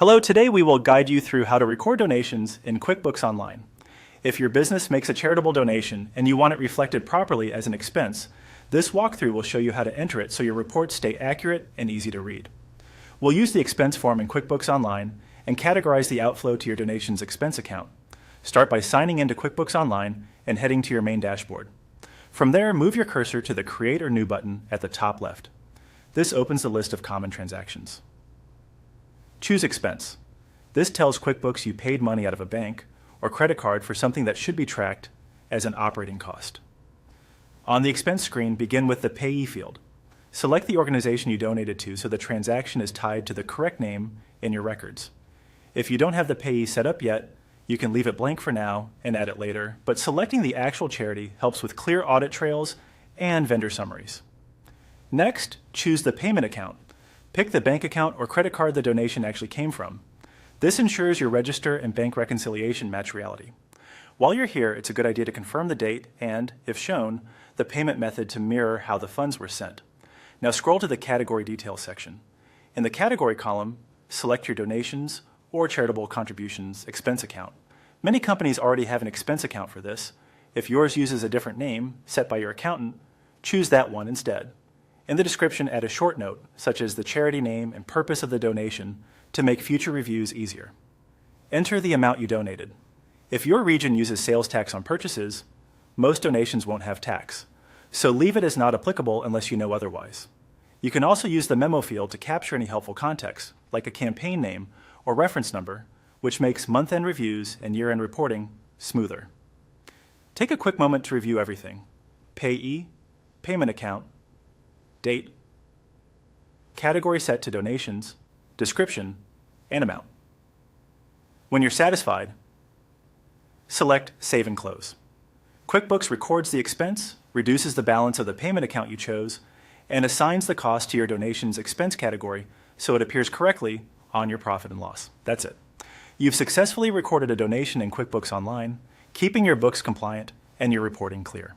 Hello, today we will guide you through how to record donations in QuickBooks Online. If your business makes a charitable donation and you want it reflected properly as an expense, this walkthrough will show you how to enter it so your reports stay accurate and easy to read. We'll use the expense form in QuickBooks Online and categorize the outflow to your donation's expense account. Start by signing into QuickBooks Online and heading to your main dashboard. From there, move your cursor to the Create or New button at the top left. This opens the list of common transactions. Choose Expense. This tells QuickBooks you paid money out of a bank or credit card for something that should be tracked as an operating cost. On the expense screen, begin with the Payee field. Select the organization you donated to so the transaction is tied to the correct name in your records. If you don't have the payee set up yet, you can leave it blank for now and add it later, but selecting the actual charity helps with clear audit trails and vendor summaries. Next, choose the payment account. Pick the bank account or credit card the donation actually came from. This ensures your register and bank reconciliation match reality. While you're here, it's a good idea to confirm the date and, if shown, the payment method to mirror how the funds were sent. Now scroll to the Category Details section. In the Category column, select your Donations or Charitable Contributions expense account. Many companies already have an expense account for this. If yours uses a different name set by your accountant, choose that one instead. In the description, add a short note, such as the charity name and purpose of the donation, to make future reviews easier. Enter the amount you donated. If your region uses sales tax on purchases, most donations won't have tax, so leave it as not applicable unless you know otherwise. You can also use the memo field to capture any helpful context, like a campaign name or reference number, which makes month-end reviews and year-end reporting smoother. Take a quick moment to review everything: payee, payment account, date, category set to donations, description, and amount. When you're satisfied, select Save and Close. QuickBooks records the expense, reduces the balance of the payment account you chose, and assigns the cost to your donation's expense category so it appears correctly on your profit and loss. That's it. You've successfully recorded a donation in QuickBooks Online, keeping your books compliant and your reporting clear.